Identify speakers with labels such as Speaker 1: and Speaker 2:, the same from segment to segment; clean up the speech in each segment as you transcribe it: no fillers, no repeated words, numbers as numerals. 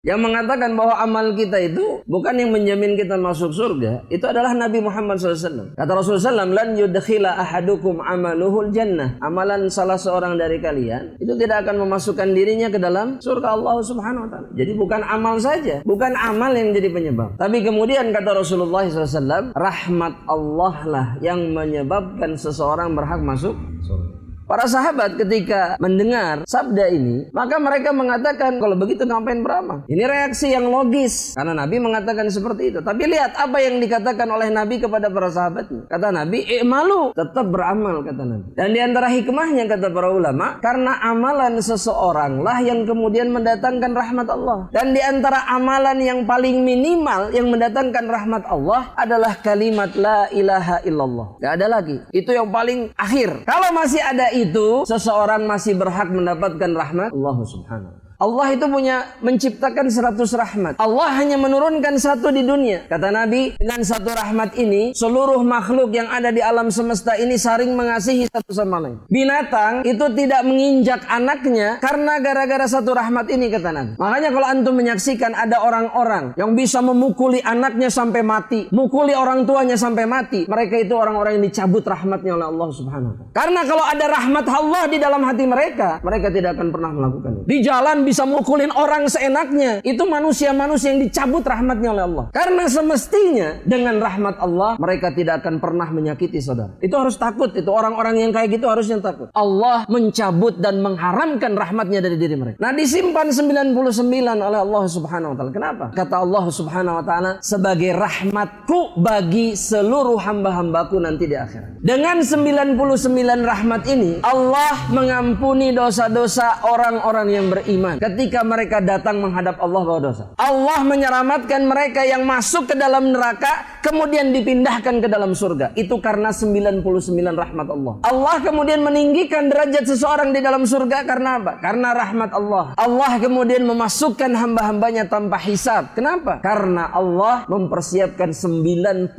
Speaker 1: Yang mengatakan bahwa amal kita itu bukan yang menjamin kita masuk surga, itu adalah Nabi Muhammad SAW. Kata Rasulullah SAW, lan yudkhila ahadukum amaluhul jannah. Amalan salah seorang dari kalian itu tidak akan memasukkan dirinya ke dalam surga Allah Subhanahu wa taala. Jadi bukan amal saja, bukan amal yang jadi penyebab. Tapi kemudian kata Rasulullah SAW, rahmat Allah lah yang menyebabkan seseorang berhak masuk surga. Para sahabat ketika mendengar sabda ini, maka mereka mengatakan, kalau begitu ngapain beramal? Ini reaksi yang logis, karena Nabi mengatakan seperti itu. Tapi lihat apa yang dikatakan oleh Nabi kepada para sahabatnya. Kata Nabi, i'malu, tetap beramal, kata Nabi. Dan di antara hikmahnya, kata para ulama, karena amalan seseorang lah yang kemudian mendatangkan rahmat Allah. Dan di antara amalan yang paling minimal yang mendatangkan rahmat Allah adalah kalimat la ilaha illallah. Gak ada lagi. Itu yang paling akhir. Kalau masih ada itu, seseorang masih berhak mendapatkan rahmat Allah Subhanahu. Allah itu menciptakan 100 rahmat. Allah hanya menurunkan satu di dunia. Kata Nabi, dengan satu rahmat ini, seluruh makhluk yang ada di alam semesta ini saling mengasihi satu sama lain. Binatang itu tidak menginjak anaknya karena gara-gara satu rahmat ini, kata Nabi. Makanya kalau antum menyaksikan ada orang-orang yang bisa memukuli anaknya sampai mati, mukuli orang tuanya sampai mati, mereka itu orang-orang yang dicabut rahmatnya oleh Allah Subhanahu wa taala. Karena kalau ada rahmat Allah di dalam hati mereka, mereka tidak akan pernah melakukan itu. Di jalan bisa mukulin orang seenaknya, itu manusia-manusia yang dicabut rahmatnya oleh Allah. Karena semestinya dengan rahmat Allah mereka tidak akan pernah menyakiti saudara. Itu harus takut, itu orang-orang yang kayak gitu harusnya takut. Allah mencabut dan mengharamkan rahmatnya dari diri mereka. Nah, disimpan 99 oleh Allah Subhanahu wa taala. Kenapa? Kata Allah Subhanahu wa taala, sebagai rahmatku bagi seluruh hamba-hambaku nanti di akhirat. Dengan 99 rahmat ini, Allah mengampuni dosa-dosa orang-orang yang beriman ketika mereka datang menghadap Allah bawa dosa. Allah menyelamatkan mereka yang masuk ke dalam neraka kemudian dipindahkan ke dalam surga. Itu karena 99 rahmat Allah. Allah kemudian meninggikan derajat seseorang di dalam surga karena apa? Karena rahmat Allah. Allah kemudian memasukkan hamba-hambanya tanpa hisab. Kenapa? Karena Allah mempersiapkan 99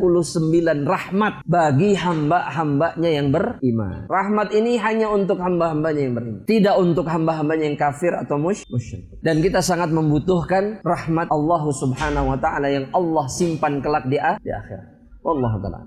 Speaker 1: rahmat bagi hamba-hambanya yang beriman. Rahmat ini hanya untuk hamba-hambanya yang beriman, tidak untuk hamba-hambanya yang kafir atau musyrik. Dan kita sangat membutuhkan rahmat Allah Subhanahu wa taala yang Allah simpan kelak di akhirat. Wallahu taala.